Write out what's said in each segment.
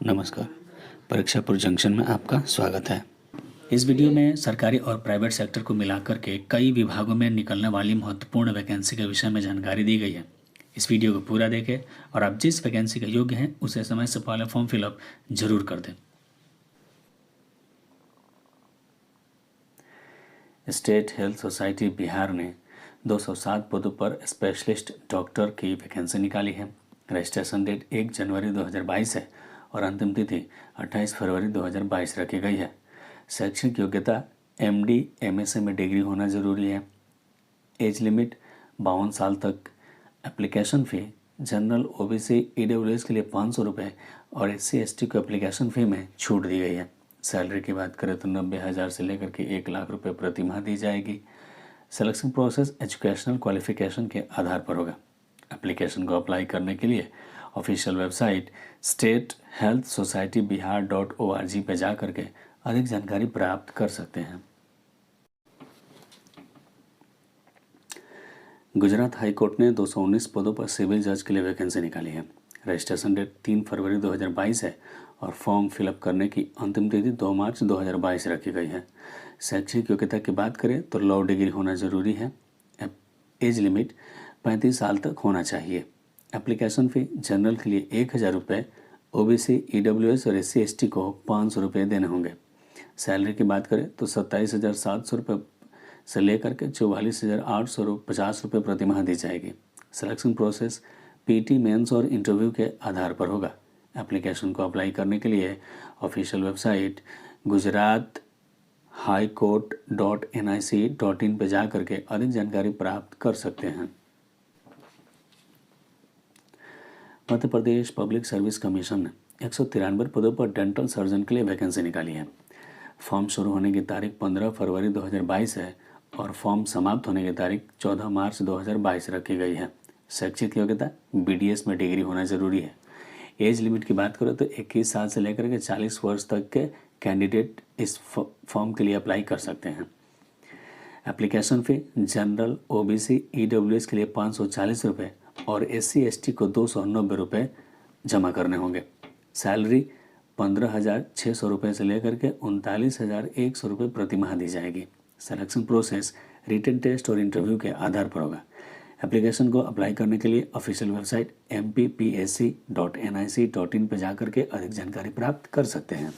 नमस्कार। परीक्षापुर जंक्शन में आपका स्वागत है। इस वीडियो में सरकारी और प्राइवेट सेक्टर को मिलाकर के कई विभागों में निकलने वाली महत्वपूर्ण वैकेंसी के विषय में जानकारी दी गई है। इस वीडियो को पूरा देखें और आप जिस वैकेंसी के योग्य हैं उसे समय से पहले फॉर्म फिलअप जरूर कर दें। स्टेट हेल्थ सोसाइटी बिहार ने 207 पदों पर स्पेशलिस्ट डॉक्टर की वैकेंसी निकाली है। रजिस्ट्रेशन डेट 1 जनवरी 2022 है और अंतिम तिथि 28 फरवरी 2022 रखी गई है। शैक्षणिक योग्यता MD MSc में डिग्री होना जरूरी है। एज लिमिट 52 साल तक। Application fee general OBC EWS के लिए 500 रुपये और SC ST को एप्लीकेशन फ़ी में छूट दी गई है। सैलरी की बात करें तो 90,000 से लेकर के 1 लाख रुपये प्रति माह दी जाएगी। सिलेक्शन प्रोसेस एजुकेशनल क्वालिफिकेशन के आधार पर होगा। एप्लीकेशन को अप्लाई करने के लिए ऑफिशियल वेबसाइट statehealthsocietyBihar.org पे जा करके अधिक जानकारी प्राप्त कर सकते हैं। गुजरात हाई कोर्ट ने 219 पदों पर सिविल जज के लिए वैकेंसी निकाली है। रजिस्ट्रेशन डेट 3 फरवरी 2022 है और फॉर्म फिलअप करने की अंतिम तिथि 2 मार्च 2022 रखी गई है। शैक्षणिक योग्यता की बात करें तो लॉ डिग्री होना जरूरी है। एज लिमिट 35 साल तक होना चाहिए। एप्लीकेशन फ़ी जनरल के लिए 1,000 रुपये, OBC EWS और SC ST को 500 रुपये देने होंगे। सैलरी की बात करें तो 27,700 रुपये से लेकर के 44,850 रुपये प्रति माह दी जाएगी। सिलेक्शन प्रोसेस PT मेंस और इंटरव्यू के आधार पर होगा। एप्लीकेशन को अप्लाई करने के लिए ऑफिशियल वेबसाइट gujarathighcourt.nic.in पर जा करके अधिक जानकारी प्राप्त कर सकते हैं। Madhya Pradesh public service commission ने 193 पदों पर डेंटल सर्जन के लिए वैकेंसी निकाली है। फॉर्म शुरू होने की तारीख 15 फरवरी 2022 है और फॉर्म समाप्त होने की तारीख 14 मार्च 2022 रखी गई है। शैक्षिक योग्यता BDS में डिग्री होना जरूरी है। एज लिमिट की बात करें तो 21 साल से लेकर के 40 वर्ष तक के कैंडिडेट इस फॉर्म के लिए अप्लाई कर सकते हैं। Application fee general OBC EWS के लिए 540 रुपये और SC ST को 290 रुपये जमा करने होंगे। सैलरी 15,600 रुपये से लेकर के 39,100 रुपये प्रति माह दी जाएगी। सिलेक्शन प्रोसेस रिटन टेस्ट और इंटरव्यू के आधार पर होगा। एप्लीकेशन को अप्लाई करने के लिए ऑफिशियल वेबसाइट mppsc.nic.in पर जाकर के अधिक जानकारी प्राप्त कर सकते हैं।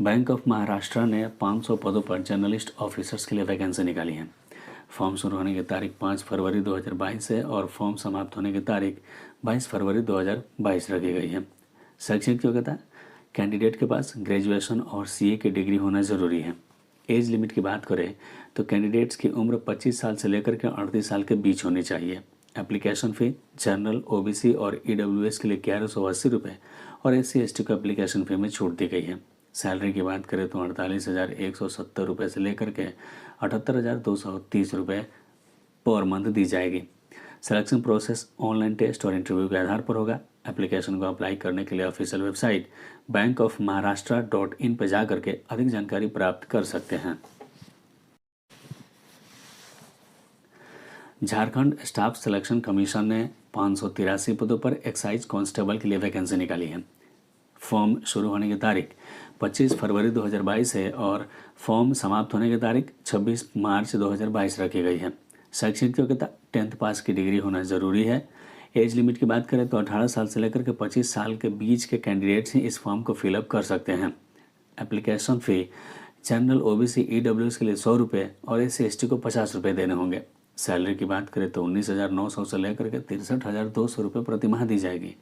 बैंक ऑफ महाराष्ट्र ने 500 पदों पर जर्नलिस्ट ऑफिसर्स के लिए वैकेंसी निकाली है। फॉर्म शुरू होने की तारीख 5 फरवरी 2022 है और फॉर्म समाप्त होने की तारीख 22 फरवरी 2022 रखी गई है। शैक्षणिक योग्यता कैंडिडेट के पास ग्रेजुएशन और CA की डिग्री होना ज़रूरी है। एज लिमिट की बात करें तो कैंडिडेट्स की उम्र 25 साल से लेकर के 38 साल के बीच होनी चाहिए। एप्लीकेशन फ़ी जनरल OBC और EWS के लिए 1180 रुपये और SC ST को एप्लीकेशन फ़ी में छूट दी गई है। सैलरी की बात करें तो 48,170 रुपये से लेकर के 78,230 रुपये पर मंथ दी जाएगी। सिलेक्शन प्रोसेस ऑनलाइन टेस्ट और इंटरव्यू के आधार पर होगा। एप्लीकेशन को अप्लाई करने के लिए ऑफिशियल वेबसाइट bankofmaharashtra.in पर जा करके अधिक जानकारी प्राप्त कर सकते हैं। झारखंड स्टाफ सिलेक्शन कमीशन ने 583 पदों पर एक्साइज कांस्टेबल के लिए वैकेंसी निकाली है। फॉर्म शुरू होने की तारीख 25 फरवरी 2022 है और फॉर्म समाप्त होने की तारीख 26 मार्च 2022 रखी गई है। शैक्षणिक योग्यता 10th पास की डिग्री होना ज़रूरी है। एज लिमिट की बात करें तो 18 साल से लेकर के 25 साल के बीच के कैंडिडेट्स ही इस फॉर्म को फिलअप कर सकते हैं। Application fee general OBC EWS के लिए 100 रुपये और SC ST को 50 रुपये देने होंगे। सैलरी की बात करें तो 19,900 से लेकर के 63,200 रुपये प्रति माह दी जाएगी।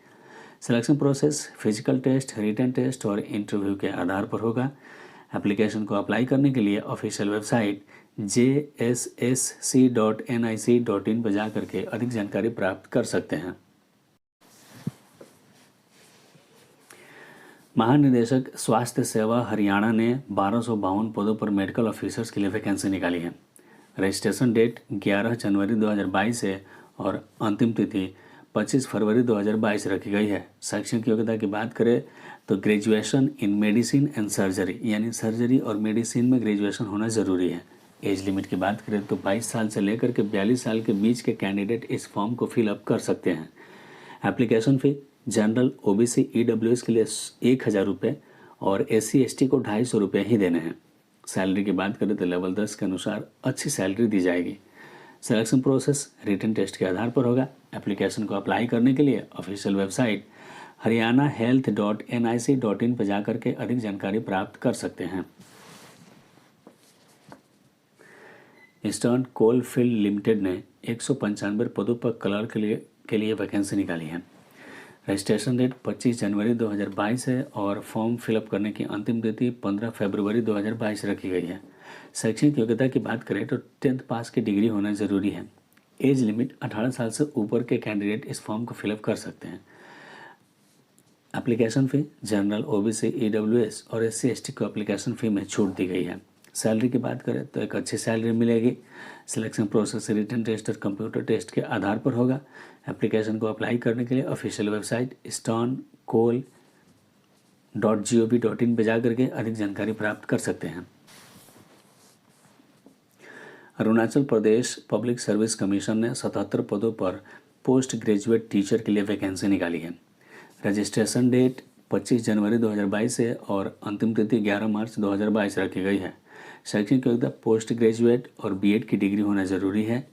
Selection process physical test, written test और इंटरव्यू के आधार पर होगा। एप्लीकेशन को अप्लाई करने के लिए ऑफिशियल वेबसाइट jssc.nic.in पर जा करके अधिक जानकारी प्राप्त कर सकते हैं। महानिदेशक स्वास्थ्य सेवा हरियाणा ने 1252 पदों पर मेडिकल ऑफिसर्स के लिए वैकेंसी निकाली है। रजिस्ट्रेशन डेट 11 जनवरी 2022 है और अंतिम तिथि 25 फरवरी 2022 रखी गई है। शैक्षणिक योग्यता की बात करें तो graduation in medicine and surgery यानी सर्जरी और मेडिसिन में ग्रेजुएशन होना ज़रूरी है। एज लिमिट की बात करें तो 22 साल से लेकर के 42 साल के बीच के कैंडिडेट इस फॉर्म को फिलअप कर सकते हैं। Application fee general OBC EWS के लिए 1,000 रुपये और एससी एसटी को 250 रुपये ही देने हैं। सैलरी की बात करें तो लेवल 10 के अनुसार अच्छी सैलरी दी जाएगी। सिलेक्शन प्रोसेस रिटन टेस्ट के आधार पर होगा। एप्लीकेशन को अप्लाई करने के लिए ऑफिशियल वेबसाइट haryanahealth.nic.in पर जाकर के अधिक जानकारी प्राप्त कर सकते हैं। ईस्टर्न कोल फील्ड लिमिटेड ने 195 पदों पर क्लर्क के लिए वैकेंसी निकाली है। रजिस्ट्रेशन डेट 25 जनवरी 2022 है और फॉर्म फिलअप करने की अंतिम तिथि 15 फरवरी 2022 रखी गई है। शैक्षणिक योग्यता की बात करें तो 10th पास की डिग्री होना ज़रूरी है। एज लिमिट 18 साल से ऊपर के कैंडिडेट इस फॉर्म को फिलअप कर सकते हैं। Application fee general OBC EWS और एससी एसटी को एप्लीकेशन फ़ी में छूट दी गई है। सैलरी की बात करें तो एक अच्छी सैलरी मिलेगी। सिलेक्शन प्रोसेस रिटन टेस्ट और कंप्यूटर टेस्ट के आधार पर होगा। एप्लीकेशन को अप्लाई करने के लिए ऑफिशियल वेबसाइट easterncoal.gov.in पर जाकर के अधिक जानकारी प्राप्त कर सकते हैं। Arunachal Pradesh public service commission ने 77 पदों पर पोस्ट ग्रेजुएट टीचर के लिए वैकेंसी निकाली है। रजिस्ट्रेशन डेट 25 जनवरी 2022 है और अंतिम तिथि 11 मार्च 2022 रखी गई है। शैक्षणिक योग्यता पोस्ट ग्रेजुएट और बीएड की डिग्री होना ज़रूरी है।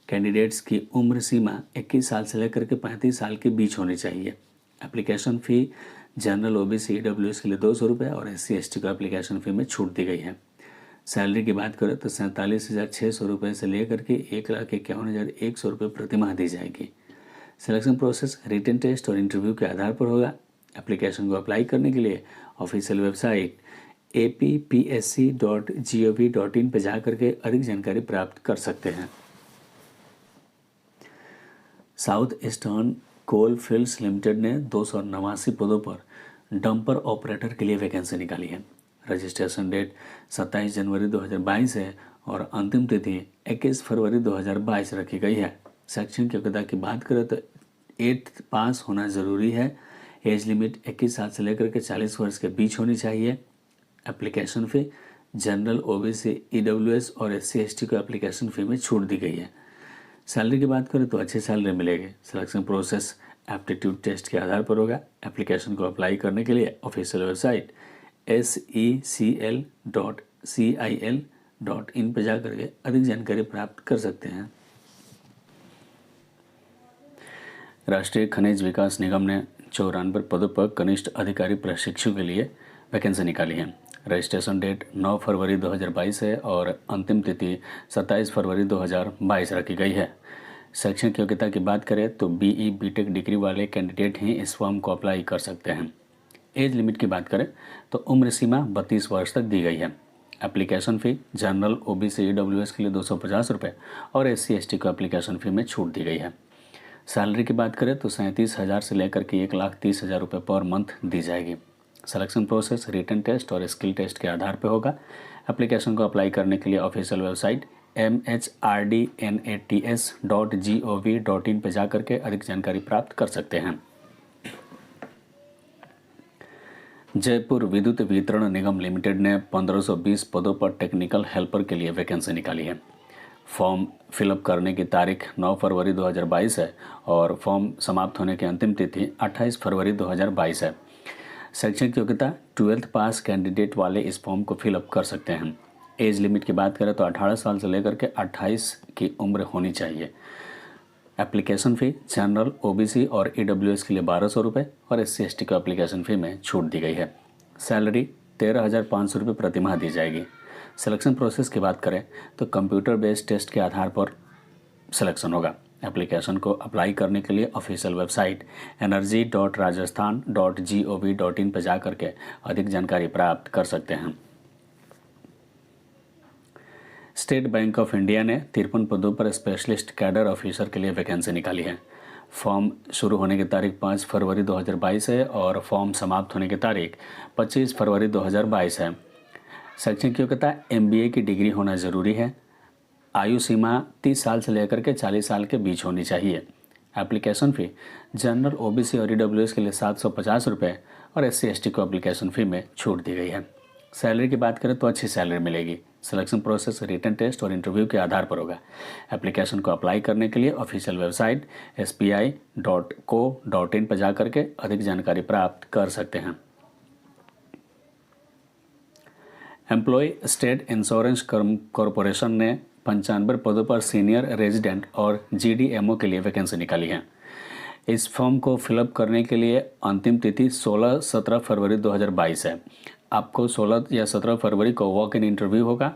कैंडिडेट्स की उम्र सीमा 21 साल से लेकर के 35 साल के बीच होनी चाहिए। Application fee general OBC EWS के लिए 200 रुपये और एससी एसटी को एप्लीकेशन फ़ी में छूट दी गई है। सैलरी की बात करें तो 47,600 रुपये से लेकर के 1,51,100 रुपये प्रति माह दी जाएगी। सिलेक्शन प्रोसेस रिटन टेस्ट और इंटरव्यू के आधार पर होगा। एप्लीकेशन को अप्लाई करने के लिए ऑफिशियल वेबसाइट appsc.gov.in पर जाकर के अधिक जानकारी प्राप्त कर सकते हैं। साउथ ईस्टर्न कोल फील्ड्स लिमिटेड ने 289 पदों पर डंपर ऑपरेटर के लिए वैकेंसी निकाली है। रजिस्ट्रेशन डेट 27 जनवरी 2022 है और अंतिम तिथि 21 फरवरी 2022 रखी गई है। शैक्षणिक योग्यता की बात करें तो 8th पास होना ज़रूरी है। एज लिमिट 21 साल से लेकर के 40 वर्ष के बीच होनी चाहिए। Application fee general OBC EWS और एससी एसटी को एप्लीकेशन फ़ी में छूट दी गई है। सैलरी की बात करें तो अच्छी सैलरी मिलेगी। सिलेक्शन प्रोसेस एप्टीट्यूड टेस्ट के आधार पर होगा। एप्लीकेशन को अप्लाई करने के लिए ऑफिशियल वेबसाइट secl.cil.in पर जाकर के अधिक जानकारी प्राप्त कर सकते हैं। राष्ट्रीय खनिज विकास निगम ने 94 पदों पर कनिष्ठ अधिकारी प्रशिक्षु के लिए वैकेंसी निकाली है। रजिस्ट्रेशन डेट 9 फरवरी 2022 है और अंतिम तिथि 27 फरवरी 2022 रखी गई है। शैक्षणिक योग्यता की बात करें तो बीई बीटेक डिग्री वाले कैंडिडेट ही इस फॉर्म को अप्लाई कर सकते हैं। एज लिमिट की बात करें तो उम्र सीमा 32 वर्ष तक दी गई है। Application fee general OBC EWS के लिए 250 रुपये और एससी एसटी को एप्लीकेशन फ़ी में छूट दी गई है। सैलरी की बात करें तो 37,000 से लेकर के 1,30,000 रुपये पर मंथ दी जाएगी। सिलेक्शन प्रोसेस रिटन टेस्ट और स्किल टेस्ट के आधार पर होगा। एप्लीकेशन को अप्लाई करने के लिए ऑफिशियल वेबसाइट mhrdnats.gov.in पर जाकर के अधिक जानकारी प्राप्त कर सकते हैं। जयपुर विद्युत वितरण निगम लिमिटेड ने 1520 पदों पर टेक्निकल हेल्पर के लिए वैकेंसी निकाली है। फॉर्म फिलअप करने की तारीख 9 फरवरी 2022 है और फॉर्म समाप्त होने की अंतिम तिथि 28 फरवरी 2022 है। शैक्षणिक योग्यता 12th पास कैंडिडेट वाले इस फॉर्म को फिलअप कर सकते हैं। एज लिमिट की बात करें तो 18 साल से लेकर के 28 की उम्र होनी चाहिए। एप्लीकेशन फ़ी जनरल ओबीसी और ईडब्ल्यूएस के लिए 1200 रुपये और एससी एसटी को एप्लीकेशन फ़ी में छूट दी गई है। सैलरी 13,500 रुपये प्रति माह दी जाएगी। सिलेक्शन प्रोसेस की बात करें तो कंप्यूटर बेस्ड टेस्ट के आधार पर सिलेक्शन होगा। एप्लीकेशन को अप्लाई करने के लिए ऑफिशियल वेबसाइट energy.rajasthan.gov.in पर जाकर के अधिक जानकारी प्राप्त कर सकते हैं। स्टेट बैंक ऑफ इंडिया ने 53 पदों पर स्पेशलिस्ट कैडर ऑफिसर के लिए वैकेंसी निकाली है। फॉर्म शुरू होने की तारीख 5 फरवरी 2022 है और फॉर्म समाप्त होने की तारीख 25 फरवरी 2022 है। शैक्षणिक योग्यता MBA की डिग्री होना ज़रूरी है। आयु सीमा 30 साल से लेकर के 40 साल के बीच होनी चाहिए। एप्लीकेशन फ़ी जनरल ओबीसी और ईडब्ल्यूएस के लिए 750 रुपये और SC ST को एप्लीकेशन फ़ी में छूट दी गई है। सैलरी की बात करें तो अच्छी सैलरी मिलेगी। सिलेक्शन प्रोसेस रिटन टेस्ट और इंटरव्यू के आधार पर होगा। एप्लीकेशन को अप्लाई करने के लिए ऑफिशियल वेबसाइट spi.co.in पर जा करके अधिक जानकारी प्राप्त कर सकते हैं। एम्प्लॉय स्टेट इंश्योरेंस कॉरपोरेशन ने 95 पदों पर सीनियर रेजिडेंट और GDMO के लिए वैकेंसी निकाली है। इस फॉर्म को फिलअप करने के लिए अंतिम तिथि 16-17 फरवरी 2022 है। आपको 16 या 17 फरवरी को वॉक इन इंटरव्यू होगा।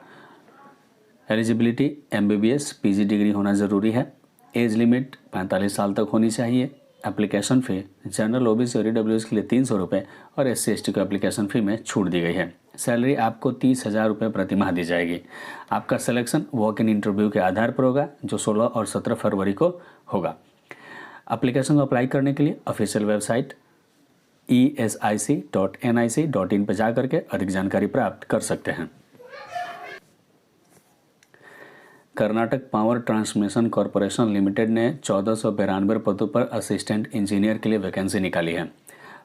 एलिजिबिलिटी MBBS PG डिग्री होना ज़रूरी है। एज लिमिट 45 साल तक होनी चाहिए। एप्लीकेशन फ़ी जनरल OBC और EWS के लिए 300 रुपये और SC ST को एप्लीकेशन फ़ी में छूट दी गई है। सैलरी आपको 30,000 रुपये प्रति माह दी जाएगी। आपका सिलेक्शन वॉक इन इंटरव्यू के आधार पर होगा जो 16 और 17 फरवरी को होगा। एप्लीकेशन को अप्लाई करने के लिए ऑफिशियल वेबसाइट esic.nic.in पर जा करके अधिक जानकारी प्राप्त कर सकते हैं। Karnataka power transmission corporation limited ने 1492 पदों पर असिस्टेंट इंजीनियर के लिए वैकेंसी निकाली है।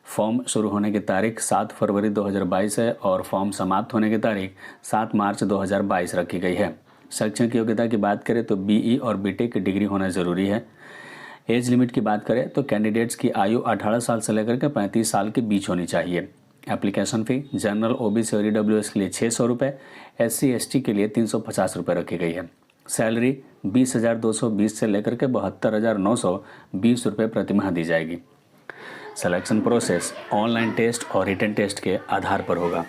फॉर्म शुरू होने की तारीख 7 फरवरी 2022 है और फॉर्म समाप्त होने की तारीख 7 मार्च 2022 रखी गई है। शैक्षणिक योग्यता की बात करें तो BE और BTech की डिग्री होना ज़रूरी है। एज लिमिट की बात करें तो कैंडिडेट्स की आयु 18 साल से लेकर के 35 साल के बीच होनी चाहिए। एप्लीकेशन फ़ी जनरल OBC और EWS के लिए 600 रुपये, SC ST के लिए 350 रुपये रखी गई है। सैलरी 20,220 से लेकर के 72,920 रुपये प्रति माह दी जाएगी। सिलेक्शन प्रोसेस ऑनलाइन टेस्ट और रिटन टेस्ट के आधार पर होगा।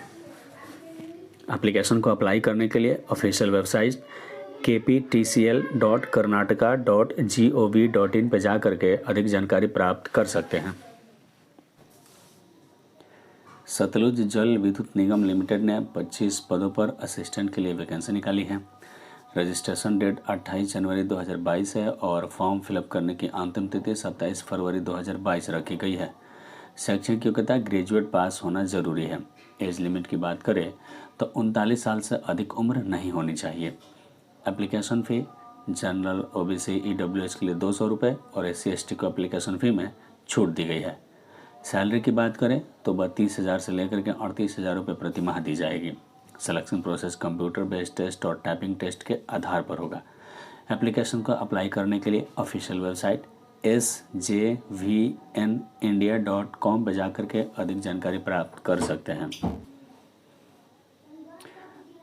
एप्लीकेशन को अप्लाई करने के लिए ऑफिशियल वेबसाइट kptcl.karnataka.gov.in पर जा करके अधिक जानकारी प्राप्त कर सकते हैं। सतलुज जल विद्युत निगम लिमिटेड ने 25 पदों पर असिस्टेंट के लिए वैकेंसी निकाली है। रजिस्ट्रेशन डेट 28 जनवरी 2022 है और फॉर्म फिलअप करने की अंतिम तिथि 27 फरवरी 2022 रखी गई है। शैक्षणिक योग्यता ग्रेजुएट पास होना ज़रूरी है। एज लिमिट की बात करें तो 39 साल से अधिक उम्र नहीं होनी चाहिए। Application fee general OBC EWS के लिए 200 रुपये और SC ST को एप्लीकेशन फ़ी में छूट दी गई है। सैलरी की बात करें तो 32,000 से लेकर के 38,000 रुपये प्रति माह दी जाएगी। Selection process computer based test और टाइपिंग टेस्ट के आधार पर होगा। एप्लीकेशन को अप्लाई करने के लिए ऑफिशियल वेबसाइट sjvnindia.com पर जाकर के अधिक जानकारी प्राप्त कर सकते हैं।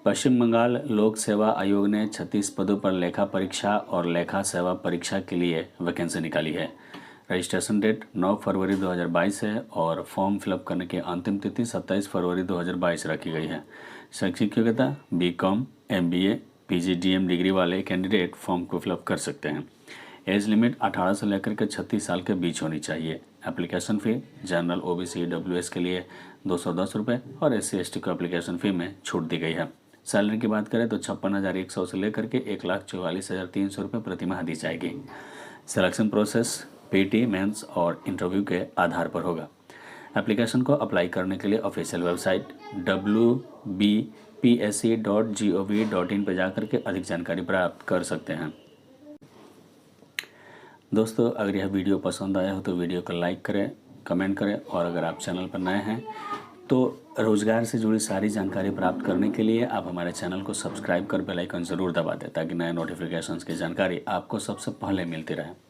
पश्चिम बंगाल लोक सेवा आयोग ने 36 पदों पर लेखा परीक्षा और लेखा सेवा परीक्षा के लिए वैकेंसी निकाली है। रजिस्ट्रेशन डेट 9 फरवरी 2022 है और फॉर्म फिलअप करने की अंतिम तिथि 27 फरवरी 2022 रखी गई है। शैक्षिक योग्यता BCom MBA PG DM degree वाले कैंडिडेट फॉर्म को फिलअप कर सकते हैं। एज लिमिट 18 से लेकर के 36 साल के बीच होनी चाहिए। Application fee general OBC EWS के लिए 210 रुपये और SC ST को एप्लीकेशन फ़ी में छूट दी गई है। सैलरी की बात करें तो 56,100 से लेकर के 1,44,300 रुपये प्रति माह दी जाएगी। सिलेक्शन प्रोसेस PT मेंस और इंटरव्यू के आधार पर होगा। एप्लीकेशन को अप्लाई करने के लिए ऑफिशियल वेबसाइट wbpsc.gov.in पर जाकर के अधिक जानकारी प्राप्त कर सकते हैं। दोस्तों, अगर यह वीडियो पसंद आया हो तो वीडियो को लाइक करें, कमेंट करें और अगर आप चैनल पर नए हैं तो रोज़गार से जुड़ी सारी जानकारी प्राप्त करने के लिए आप हमारे चैनल को सब्सक्राइब कर बेल आइकन ज़रूर दबा दें ताकि नए नोटिफिकेशंस की जानकारी आपको सबसे पहले मिलती रहे।